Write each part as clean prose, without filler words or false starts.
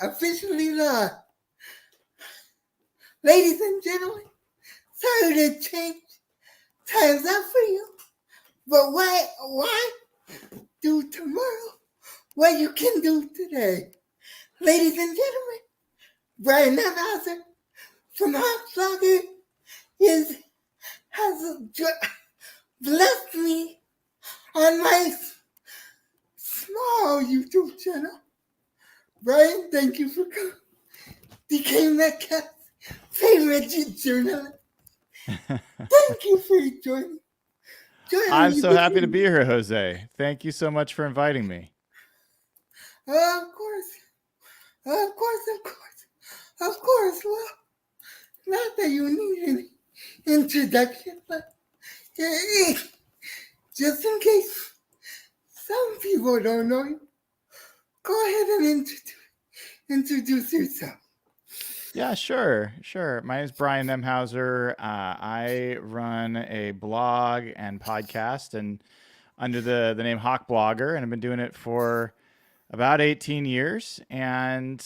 Officially live. Ladies and gentlemen, sorry to change times up for you, but why do tomorrow what you can do today? Ladies and gentlemen, Brian Nemhauser from Hot Blogger has blessed me on my small YouTube channel. Brian, thank you for coming. Became that cat's favorite journalist. Thank you for joining I'm me. so happy to be here, Jose. Thank you so much for inviting me. Of course. Well, not that you need an introduction, but just in case some people don't know you, go ahead and introduce yourself. Yeah, sure. My name is Brian Nemhauser. I run a blog and podcast and under the name Hawk Blogger, and I've been doing it for about 18 years. And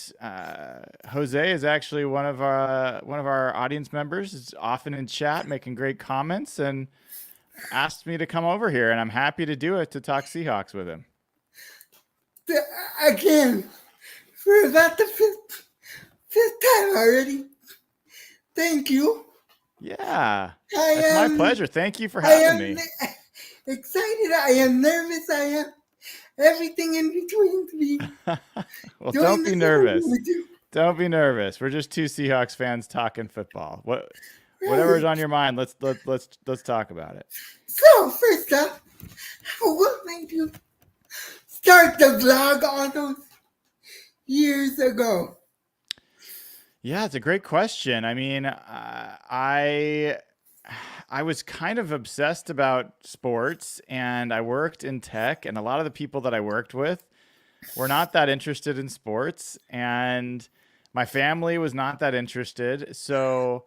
Jose is actually one of our audience members. Is often in chat, making great comments, and asked me to come over here, and I'm happy to do it to talk Seahawks with him. Again, for about the fifth time already. Thank you. Yeah, it's my pleasure. Thank you for having me. Excited. I am nervous. I am everything in between to be. Well, don't be nervous. Don't be nervous. We're just two Seahawks fans talking football. Whatever's on your mind, let's talk about it. So first up, what made you start the blog all those years ago? Yeah, it's a great question. I mean, I was kind of obsessed about sports, and I worked in tech, and a lot of the people that I worked with were not that interested in sports, and my family was not that interested. So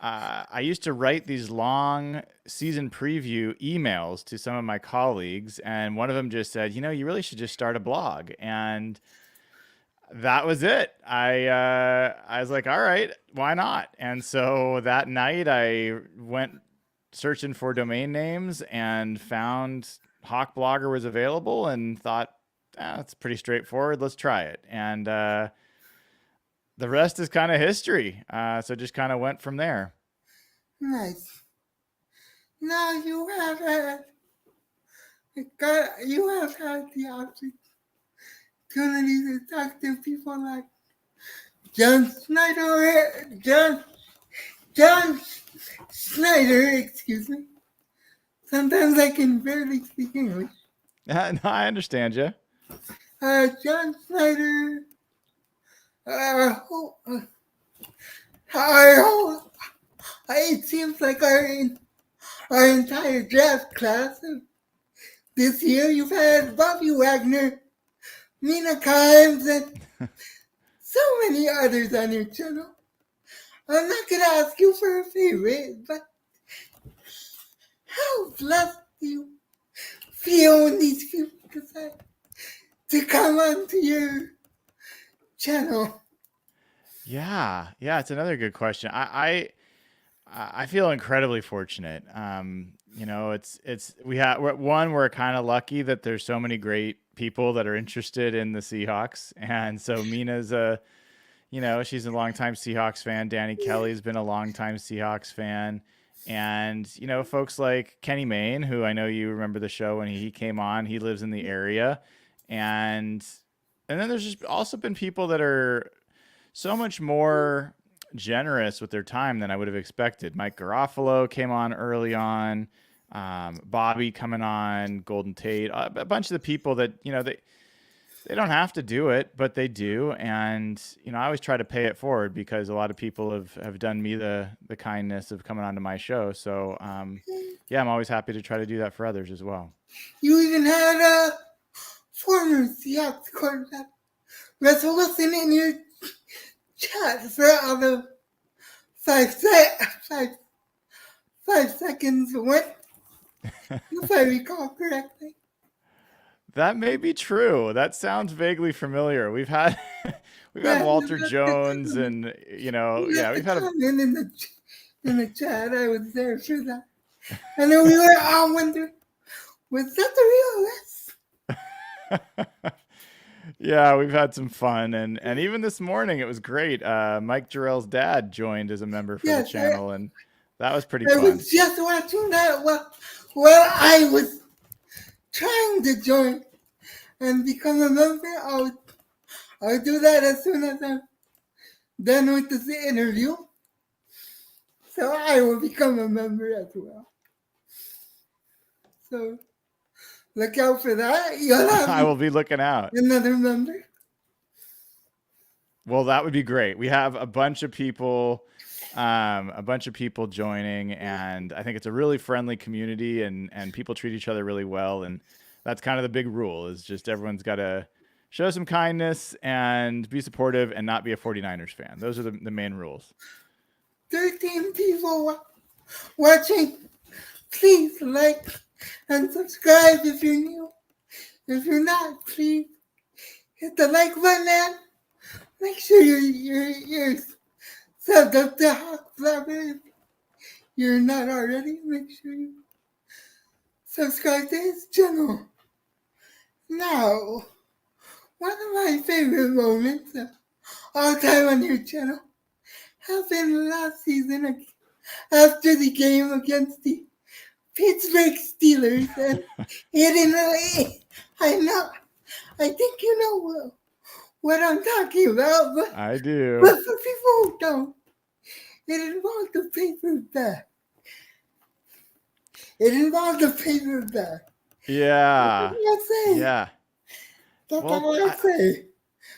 I used to write these long season preview emails to some of my colleagues, and one of them just said, you really should just start a blog. And that was it. I was like, all right, why not? And so that night I went searching for domain names and found Hawk Blogger was available and thought, it's pretty straightforward. Let's try it. And the rest is kind of history. So just kind of went from there. Nice. Now you have had the opportunity to talk to people like John Snyder, excuse me. Sometimes I can barely speak English. No, I understand you. John Snyder. It seems like our entire draft class this year, you've had Bobby Wagner, Mina Kimes, and so many others on your channel. I'm not going to ask you for a favorite, but how blessed do you feel when these people decide to come onto your channel? Yeah, it's another good question. I feel incredibly fortunate. We're kind of lucky that there's so many great people that are interested in the Seahawks, and so Mina's she's a longtime Seahawks fan. Danny Kelly's been a longtime Seahawks fan. And, folks like Kenny Mayne, who I know you remember the show when he came on, he lives in the area. And then there's just also been people that are so much more generous with their time than I would have expected. Mike Garofalo came on early on, Bobby coming on, Golden Tate, a bunch of the people that, they don't have to do it, but they do. And, I always try to pay it forward because a lot of people have done me the kindness of coming onto my show. So, I'm always happy to try to do that for others as well. You even had a former Seahawks quarterback, Russell Wilson, in your chat for all the 5 seconds. What? If I recall correctly. That may be true. That sounds vaguely familiar. We've had we've had Yeah, Walter that's the Jones, comment. and You yeah, got the we've had comment in the chat. I was there for that. And then we were all wondering, was that the real Les? yeah, we've had some fun, and even this morning it was great. Mike Jarrell's dad joined as a member for the Yes, channel, and that was pretty I fun. was just watching that while I was trying to join and become a member. I'll do that as soon as I'm done with this interview. So I will become a member as well. So look out for that. You'll I have will be looking out. another member. Well, that would be great. We have a bunch of people, joining, and I think it's a really friendly community, and people treat each other really well. And that's kind of the big rule: is just everyone's got to show some kindness and be supportive, and not be a 49ers fan. Those are the main rules. 13 people watching. Please like and subscribe if you're new. If you're not, please hit the like button and make sure you're subbed up to Hawk Flabber. If you're not already, make sure you subscribe to his channel. Now, one of my favorite moments of all time on your channel happened last season after the game against the Pittsburgh Steelers. And I know, I think you know what I'm talking about, I do. but for people who don't, it involved the paper bag. It involved the paper bag. Yeah. That's all I say. Yeah. That's Well, all I say.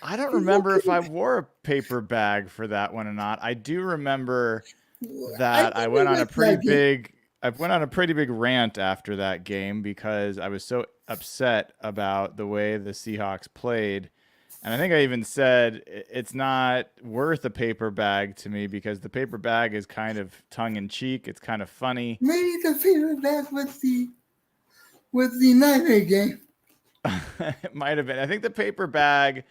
I don't remember if I wore a paper bag for that one or not. I do remember that I went on a pretty big rant after that game because I was so upset about the way the Seahawks played. And I think I even said it's not worth a paper bag to me because the paper bag is kind of tongue in cheek. It's kind of funny. Maybe the paper bag was the Niner game. It might have been. I think the paper bag,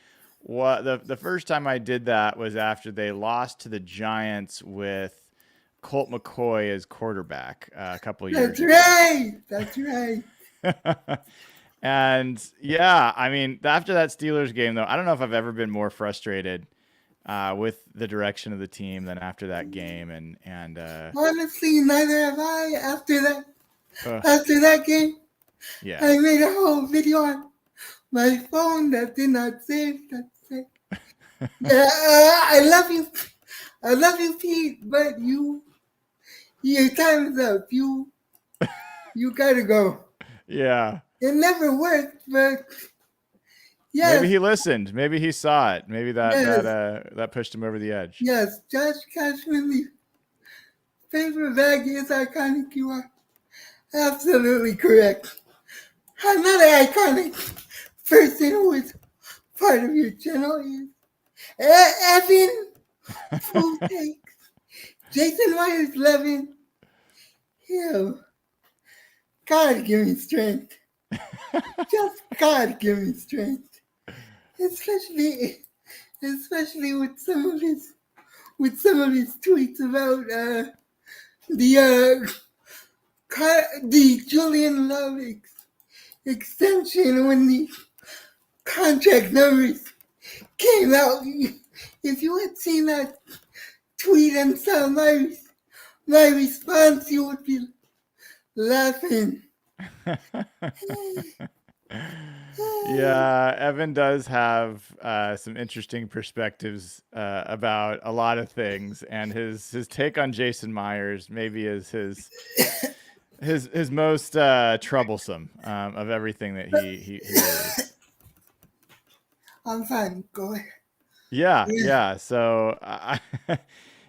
the first time I did that was after they lost to the Giants with Colt McCoy as quarterback a couple years ago. That's right. And yeah, I mean, after that Steelers game, though, I don't know if I've ever been more frustrated with the direction of the team than after that game. And honestly, neither have I. After that game, yeah, I made a whole video on my phone that did not save. Yeah, I love you, Pete, but your time is up. You gotta go. yeah. It never worked, but yes. Maybe he listened. Maybe he saw it. Maybe that pushed him over the edge. Yes, Josh Cashman, the paper bag is iconic. You are absolutely correct. Another iconic person who is part of your channel is Evan Food Takes. Jason Myers loving him. God give me strength. Just God give me strength. Especially with some of his tweets about the Julian Love extension when the contract numbers came out. If you had seen that tweet and saw my response, you would be laughing. Yeah, Evan does have some interesting perspectives about a lot of things, and his take on Jason Myers maybe is his most troublesome of everything that he is. I'm fine. Go ahead. Yeah. So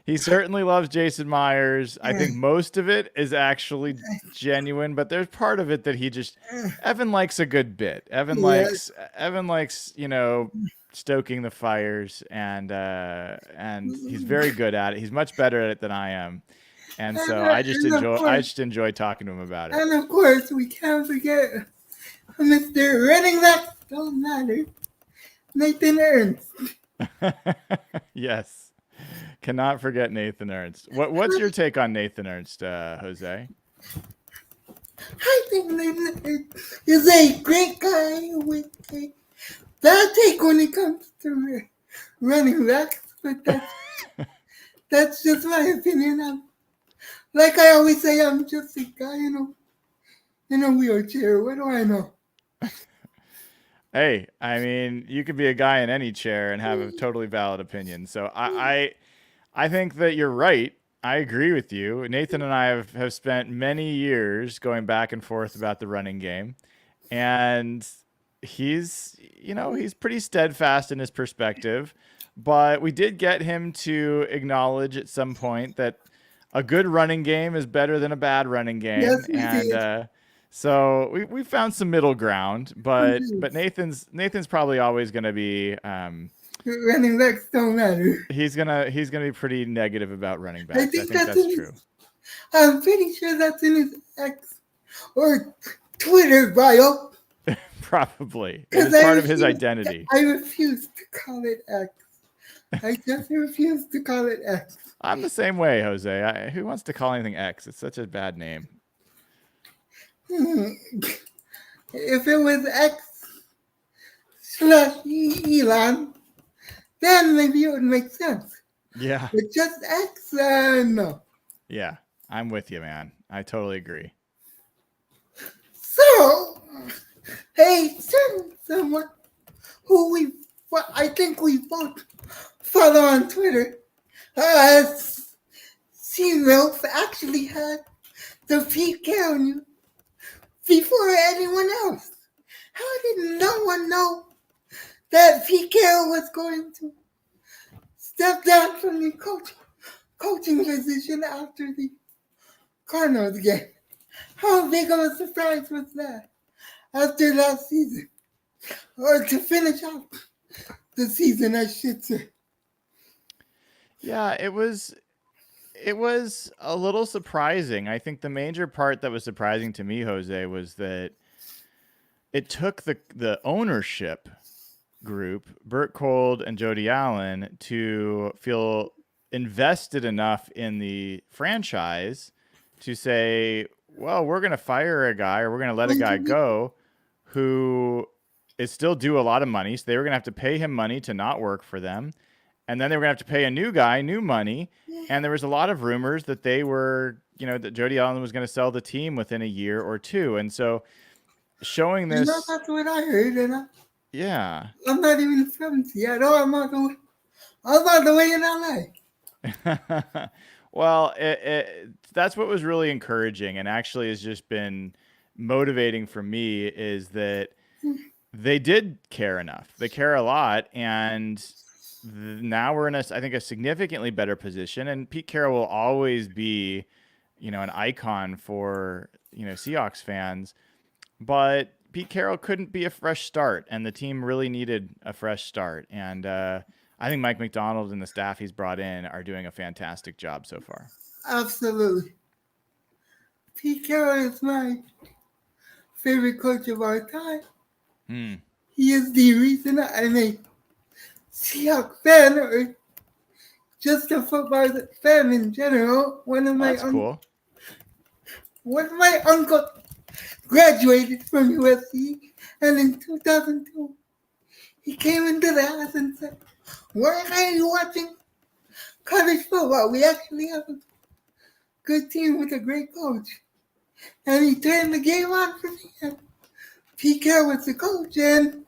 he certainly loves Jason Myers. I think most of it is actually genuine, but there's part of it that Evan likes a good bit. Evan likes stoking the fires, and he's very good at it. He's much better at it than I am. And so I just enjoy talking to him about it. And of course, we can't forget Mr. Running Back Don't Matter, Nathan Ernst. Yes. Cannot forget Nathan Ernst. What's your take on Nathan Ernst, Jose? I think Nathan is a great guy with a bad take when it comes to running backs, but that's just my opinion. Like I always say, I'm just a guy, in a wheelchair. What do I know? Hey, I mean, you could be a guy in any chair and have a totally valid opinion. So I think that you're right. I agree with you. Nathan and I have spent many years going back and forth about the running game. And he's pretty steadfast in his perspective. But we did get him to acknowledge at some point that a good running game is better than a bad running game. Yes, we And did. so we found some middle ground, but Nathan's probably always going to be Running backs don't matter. he's gonna be pretty negative about running I backs. I think think that's that's in true. his, I'm pretty sure that's in his X or Twitter bio. Probably it Because is part of his identity. I refuse to call it X. I just refuse to call it X. I'm the same way, Jose. Who wants to call anything X? It's such a bad name. Hmm. If it was X slash Elon, then maybe it would make sense. Yeah, But just X, no. yeah, I'm with you, man. I totally agree. So, hey, someone who I think we both follow on Twitter, Seahawks actually had the Pete Carroll news before anyone else. How did no one know that Pete Carroll was going to step down from the coaching position after the Cardinals game? How big of a surprise was that after last season? Or to finish off the season, I should say. Yeah, it was a little surprising. I think the major part that was surprising to me, Jose, was that it took the ownership group, Burt Cold and Jody Allen, to feel invested enough in the franchise to say, well, we're going to fire a guy or we're going to let a guy go who is still due a lot of money. So they were going to have to pay him money to not work for them. And then they were going to have to pay a new guy new money. And there was a lot of rumors that that Jody Allen was going to sell the team within a year or two. And so showing this, That's what I heard, and yeah. I'm not even from Seattle. I'm all the way in LA. Well, that's what was really encouraging and actually has just been motivating for me is that they did care enough. They care a lot. And now we're in I think, a significantly better position. And Pete Carroll will always be, an icon for, Seahawks fans. But Pete Carroll couldn't be a fresh start, and the team really needed a fresh start. And I think Mike McDonald and the staff he's brought in are doing a fantastic job so far. Absolutely. Pete Carroll is my favorite coach of our time. Hmm. He is the reason I'm a Seahawks fan, or just a football fan in general. Well, that's cool. One of my uncles graduated from USC, and in 2002, he came into the house and said, "Why are you watching college football? We actually have a good team with a great coach." And he turned the game on for me. And Pete Carroll was the coach, and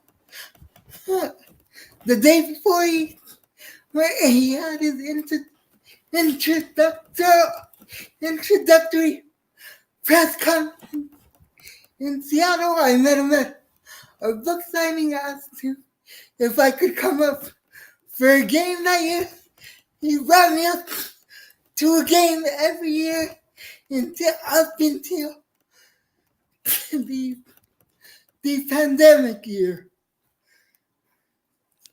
the day before he had his introductory press conference in Seattle, I met him at a book signing. I asked him if I could come up for a game that year. He brought me up to a game every year up until the pandemic year.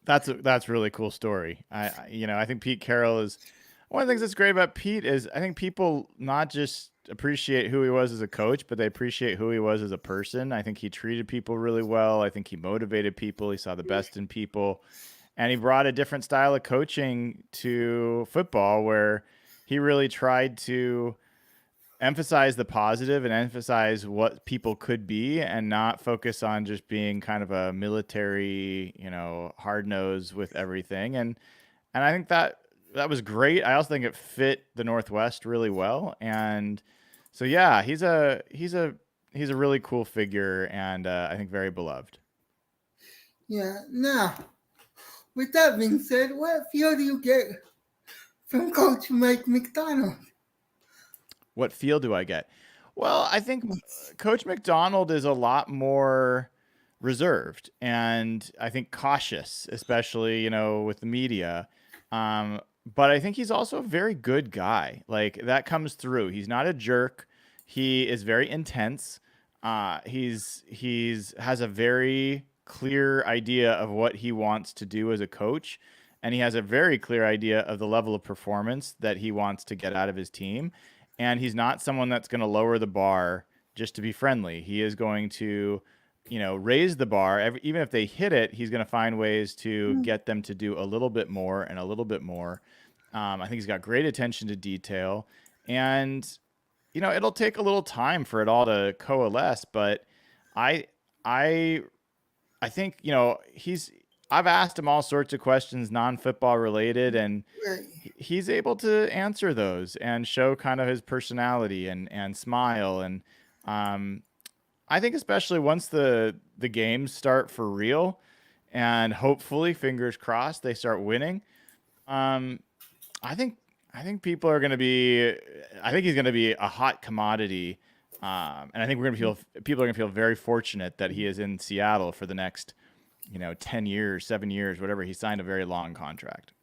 That's a really cool story. I think Pete Carroll is one of the things that's great about Pete is I think people not just appreciate who he was as a coach, but they appreciate who he was as a person. I think he treated people really well. I think he motivated people. He saw the best in people. and he brought a different style of coaching to football where he really tried to emphasize the positive and emphasize what people could be and not focus on just being kind of a military, hard nose with everything. And I think that was great. I also think it fit the Northwest really well. And so yeah, he's a really cool figure, and I think very beloved. Yeah. Now, with that being said, what feel do you get from Coach Mike McDonald? What feel do I get? Well, I think Coach McDonald is a lot more reserved and I think cautious, especially, with the media. But I think he's also a very good guy. Like that comes through. He's not a jerk. He is very intense. He's has a very clear idea of what he wants to do as a coach, and he has a very clear idea of the level of performance that he wants to get out of his team. And he's not someone that's going to lower the bar just to be friendly. He is going to, raise the bar. Even if they hit it, he's going to find ways to get them to do a little bit more and a little bit more. I think he's got great attention to detail, and it'll take a little time for it all to coalesce. But I, I, I think he's. I've asked him all sorts of questions, non-football related, and Right. he's able to answer those and show kind of his personality and smile. And um, I think especially once the games start for real, and hopefully, fingers crossed, they start winning. Um, I think I think people are going to be. I think he's going to be a hot commodity, and I think we're going to feel people are going to feel very fortunate that he is in Seattle for the next 10 years, 7 years, whatever. He signed a very long contract.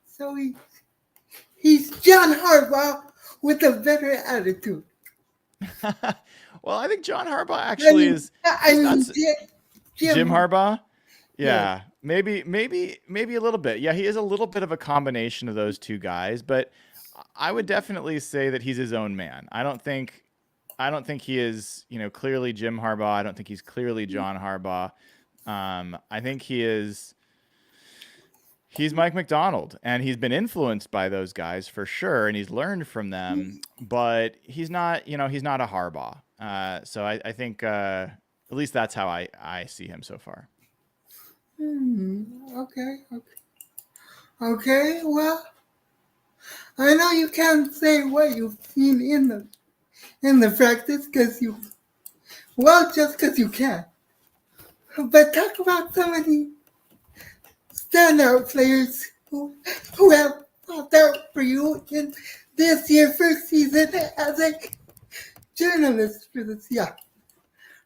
So he's John Harbaugh with a better attitude. Well, I think John Harbaugh I actually mean, is. I He's not mean Jim Jim. Harbaugh. Yeah. Yeah, maybe a little bit. Yeah, he is a little bit of a combination of those two guys, but I would definitely say that he's his own man. I don't think he is, clearly Jim Harbaugh. I don't think he's clearly John Harbaugh. I think he's Mike McDonald, and he's been influenced by those guys for sure, and he's learned from them. But he's not a Harbaugh. So I think at least that's how I see him so far. Okay. Okay. Okay. Well, I know you can't say what you've seen in the practice because just because you can. But talk about some of the standout players who have popped out for you in this year's first season as a journalist for the Seahawks.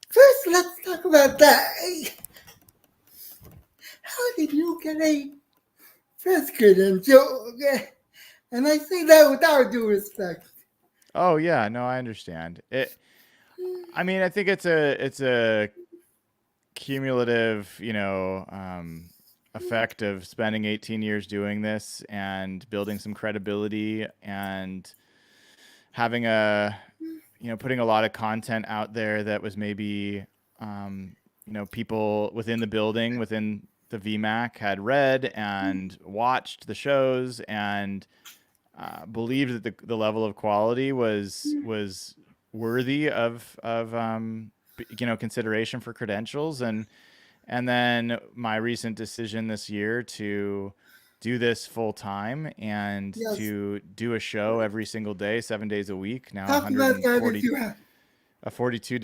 First, let's talk about that. How did you get a press credential? And I say that with all due respect. Oh yeah, no, I understand it. I mean, I think it's a cumulative, effect of spending 18 years doing this and building some credibility and having putting a lot of content out there that was maybe, people within the building, within the VMAC had read and watched the shows and believed that the level of quality was worthy of consideration for credentials. And then my recent decision this year to do this full time and Yes. to do a show every single day, 7 days a week, now Talk about that if 140 you have. a 142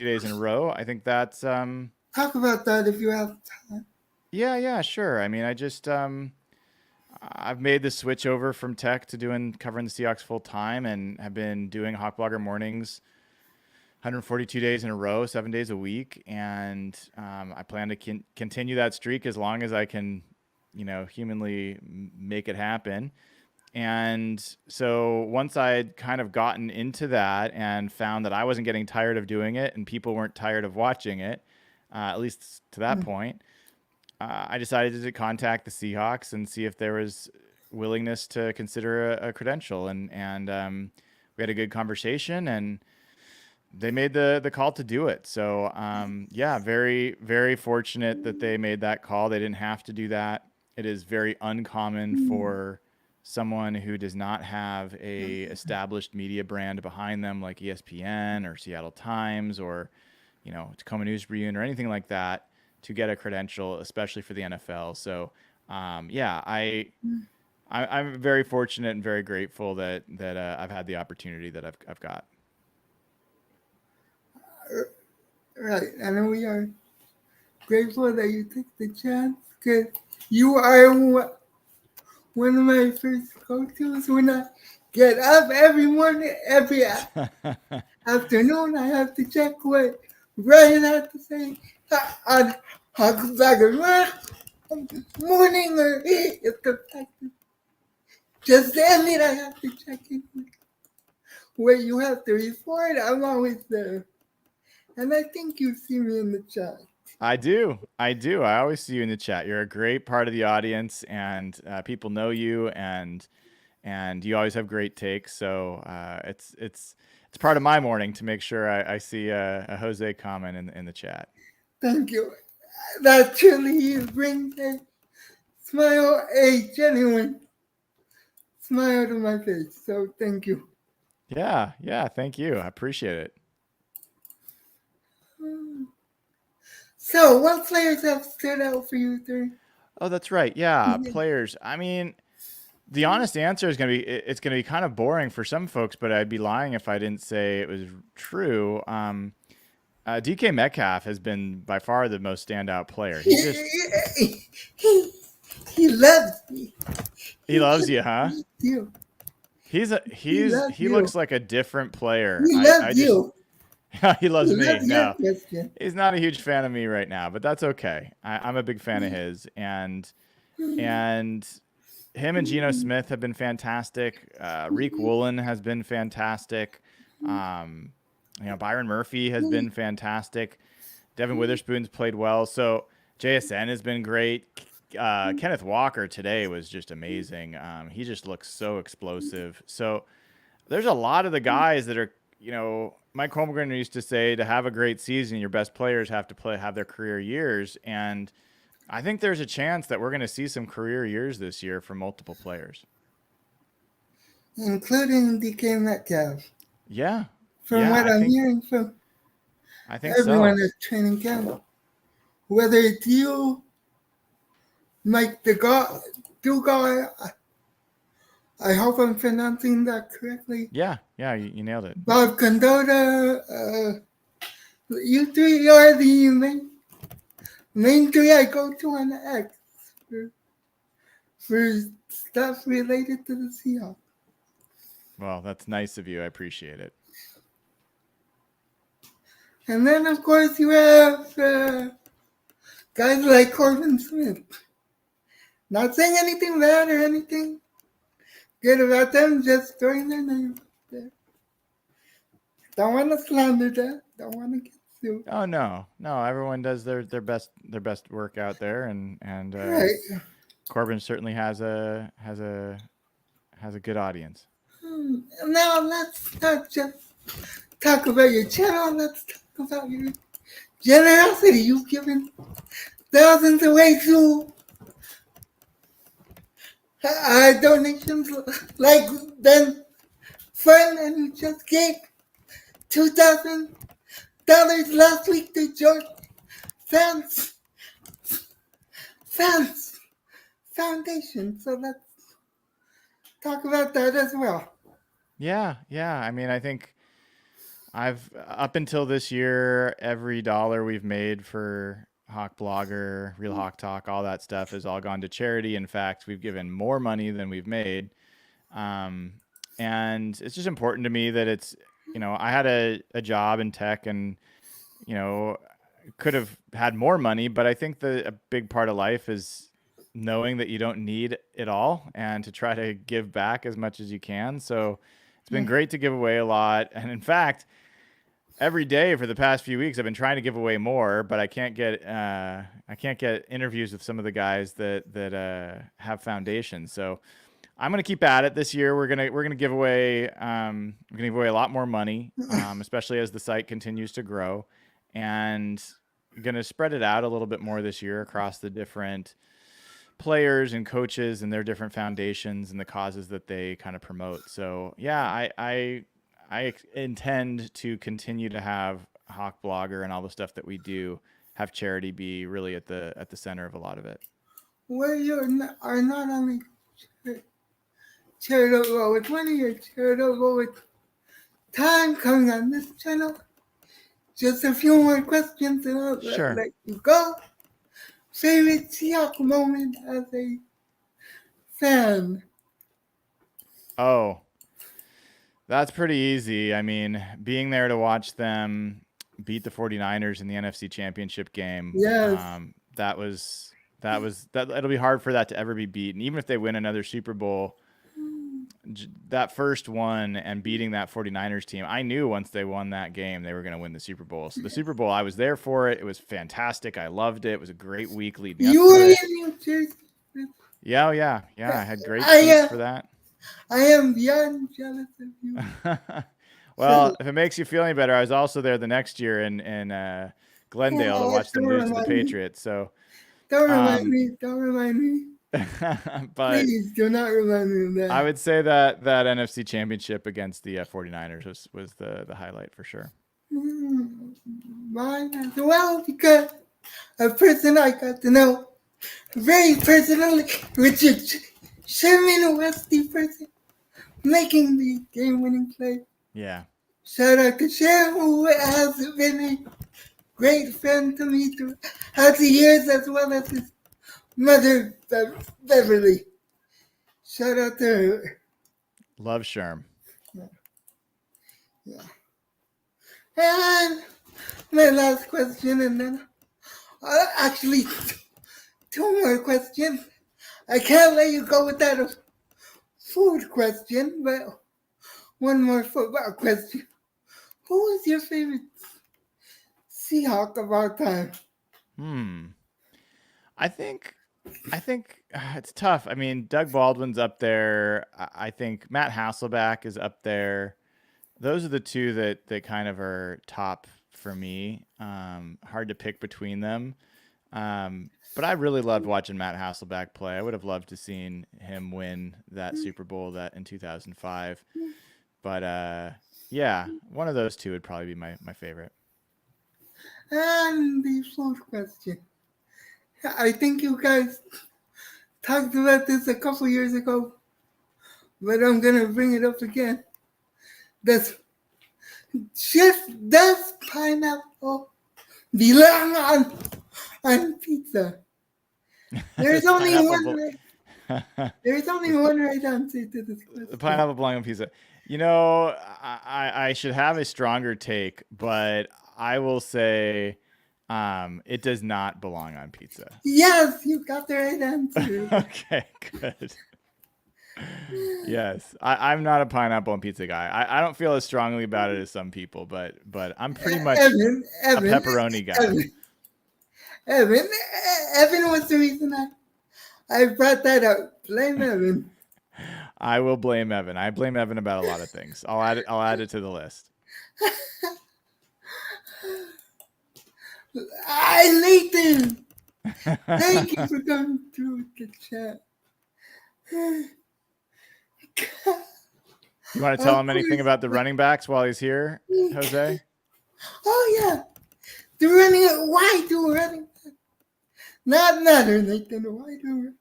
days in a row. I think that's Talk about that if you have time. yeah, sure. I mean, I've made the switch over from tech to doing covering the Seahawks full time, and have been doing Hawk Blogger mornings 142 days in a row, 7 days a week. And I plan to continue that streak as long as I can, humanly make it happen. And so once I had kind of gotten into that and found that I wasn't getting tired of doing it and people weren't tired of watching it, at least to that point, I decided to contact the Seahawks and see if there was willingness to consider a credential. And we had a good conversation, and they made the call to do it. So yeah, very very fortunate that they made that call. They didn't have to do that. It is very uncommon for someone who does not have a established media brand behind them, like ESPN or Seattle Times or Tacoma News Tribune or anything like that, to get a credential, especially for the NFL. So yeah, I'm very fortunate and very grateful that I've had the opportunity that I've got. Right, and we are grateful that you took the chance because you are one of my first go-tos when I get up every morning, every afternoon. I have to check what Brian has to say on Huckleberry morning or if the fact just ended. I have to check in where you have to report. I'm always there, and I think you see me in the chat. I do. I do. I always see you in the chat. You're a great part of the audience, and people know you, and you always have great takes. So it's part of my morning to make sure I see a Jose comment in the chat. Thank you. That truly brings a smile, a genuine smile to my face. So thank you. Yeah, yeah. Thank you. I appreciate it. So, what players have stood out for you during? Oh, that's right. Yeah, players. I mean, the honest answer is it's gonna be kind of boring for some folks, but I'd be lying if I didn't say it was true. DK Metcalf has been by far the most standout player. He just he, he loves me. he loves you, huh? You. He looks like a different player. He I loves just you. he loves He me. loves your No, question. he's not a huge fan of me right now, but that's okay. I'm a big fan of his, and him and Geno Smith have been fantastic. Reek Woolen has been fantastic. Byron Murphy has been fantastic. Devin Witherspoon's played well. So JSN has been great. Kenneth Walker today was just amazing. He just looks so explosive. So there's a lot of the guys that are, Mike Holmgren used to say to have a great season, your best players have to have their career years. And I think there's a chance that we're going to see some career years this year from multiple players, Including DK Metcalf. Yeah. From what I'm hearing from everyone so. at training camp. Whether it's you, Mike Dugal, I hope I'm pronouncing that correctly. Yeah, you nailed it. Bob Condotta, you three are the main three I go to on X for stuff related to the Seahawks. Well, that's nice of you. I appreciate it. And then, of course, you have guys like Corbin Smith. Not saying anything bad or anything good about them, just throwing their name out there. Don't want to slander them. Don't want to get sued. Oh no, everyone does their best work out there, and right. Corbin certainly has a good audience. Now let's not just talk about your channel. Let's talk about your generosity. You've given thousands away to donations like Ben Friend, and you just gave $2,000 last week to George Fans Foundation. So let's talk about that as well. Yeah. I mean, I think I've up until this year, every dollar we've made for Hawk Blogger, Real Hawk Talk, all that stuff has all gone to charity. In fact, we've given more money than we've made. And it's just important to me that it's, I had a job in tech and, could have had more money, but I think a big part of life is knowing that you don't need it all and to try to give back as much as you can. So it's been great to give away a lot. And in fact, every day for the past few weeks, I've been trying to give away more, but I can't get interviews with some of the guys that have foundations. So I'm gonna keep at it this year. We're gonna give away a lot more money, especially as the site continues to grow, and gonna spread it out a little bit more this year across the different players and coaches and their different foundations and the causes that they kind of promote. So yeah, I intend to continue to have Hawk Blogger and all the stuff that we do have charity be really at the center of a lot of it. Where are not only charitable with money, you're charitable with time coming on this channel. Just a few more questions and I'll Sure. let you go. Favorite Seahawks moment as a fan? Oh, that's pretty easy. I mean, being there to watch them beat the 49ers in the NFC Championship game, Yes. that it'll be hard for that to ever be beaten. Even if they win another Super Bowl, that first one and beating that 49ers team, I knew once they won that game, they were going to win the Super Bowl. So the Super Bowl, I was there for it. It was fantastic. I loved it. It was a great week leading up You to were it. in New Jersey. Yeah. I had great seats for that. I am beyond jealous of you. Well, if it makes you feel any better, I was also there the next year in Glendale to watch them lose to the Patriots. So don't remind me. Don't remind me. But please do not remind me of that. I would say that NFC Championship against the 49ers was the highlight for sure. Mine as well, because a person I got to know very personally, Richard Sherman, a Westy person, making the game-winning play. Yeah. Shout out to Sherman, who has been a great friend to me throughout the years, as well as his mother, Beverly. Shout out to her. Love Sherm. Yeah. And my last question, and then actually 2 more questions. I can't let you go without a food question, but 1 more football question. Who is your favorite Seahawk of all time? I think it's tough. I mean, Doug Baldwin's up there. I think Matt Hasselbeck is up there. Those are the two that kind of are top for me. Hard to pick between them. But I really loved watching Matt Hasselbeck play. I would have loved to seen him win that Super Bowl that in 2005. But yeah, one of those two would probably be my favorite. And the fourth question. I think you guys talked about this a couple years ago, but I'm going to bring it up again. Does pineapple belong on pizza? There's only one. There's only one right answer to this question. The pineapple belong on pizza. You know, I should have a stronger take, but I will say it does not belong on pizza. Yes, you got the right answer. Okay, good. Yes, I'm not a pineapple on pizza guy. I don't feel as strongly about it as some people, but I'm pretty much a pepperoni guy. Evan was the reason I brought that up. Blame Evan. I will blame Evan. I blame Evan about a lot of things. I'll add it to the list. Nathan, thank you for coming through the chat. You want to tell him anything about the running backs while he's here, Jose? Oh yeah, why do running backs not matter, Nathan? Why do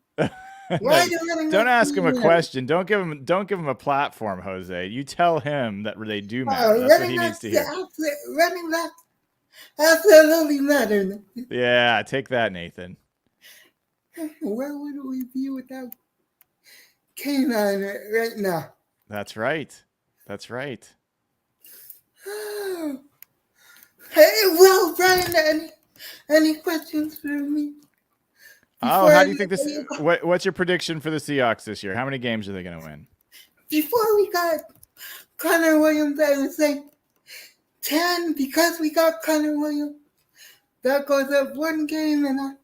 running Don't ask him a question. Don't give him a platform, Jose. You tell him that they do matter. That's what he needs to hear. Running backs absolutely matter, Nathan. Yeah, take that, Nathan. Where would we be without Canine right now? That's right. Hey, well, Brian, any questions for me? How do you think this? What's your prediction for the Seahawks this year? How many games are they going to win? Before we got Connor Williams, I would say 10, because we got Connor Williams. That goes up 1 game, and I'm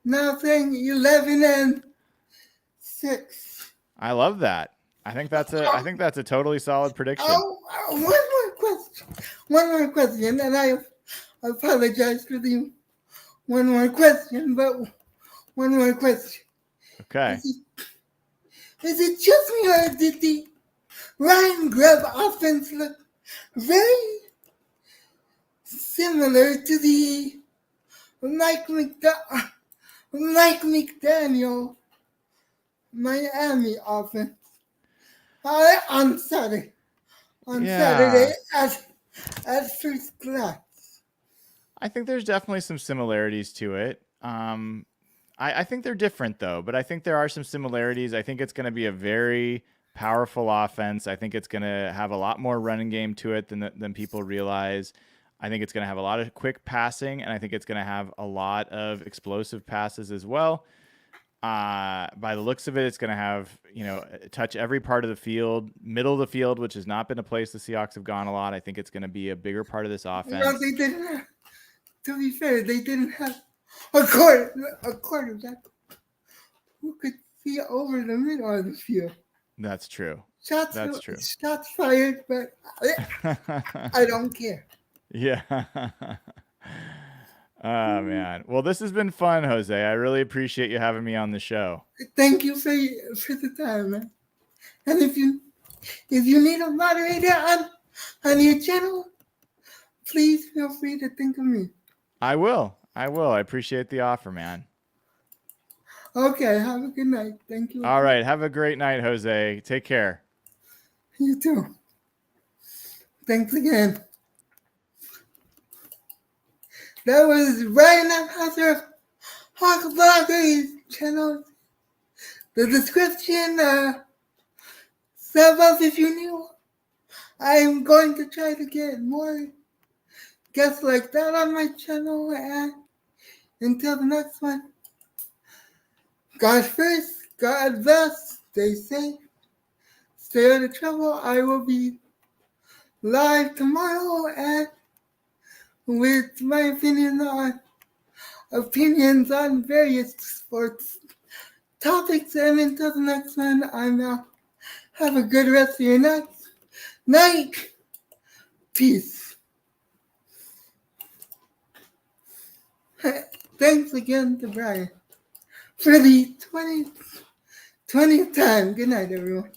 now saying 11-6. I love that. I think that's a totally solid prediction. One more question. One more question, and I apologize for the one more question, but one more question. Okay. Is it just me, or did the Ryan Grubb offense look very similar to the Mike McDaniel Miami offense on Saturday? On Yeah. Saturday at first class. I think there's definitely some similarities to it. I think they're different though, but I think there are some similarities. I think it's going to be a very powerful offense. I think it's going to have a lot more running game to it than people realize. I think it's going to have a lot of quick passing, and I think it's going to have a lot of explosive passes as well. By the looks of it, it's going to have, touch every part of the field, middle of the field, which has not been a place the Seahawks have gone a lot. I think it's going to be a bigger part of this offense. They didn't have, to be fair, they didn't have a quarterback who could see over the middle of the field. That's true. Shots fired, but I don't care. Yeah. Oh, man. Well, this has been fun, Jose. I really appreciate you having me on the show. Thank you for the time, man. And if you need a moderator on your channel, please feel free to think of me. I will. I appreciate the offer, man. Okay, have a good night. Thank you. All right. Have a great night, Jose. Take care. You too. Thanks again. That was Ryan Nemhauser, Hawk Vloggers channel. The description, sub up if you new. I'm going to try to get more guests like that on my channel, and until the next one, God first, God bless, stay safe, stay out of trouble. I will be live tomorrow and with my opinions on various sports topics, and until the next one, I'm out. Have a good rest of your night. Peace. Thanks again to Brian for the 20th time. Good night, everyone.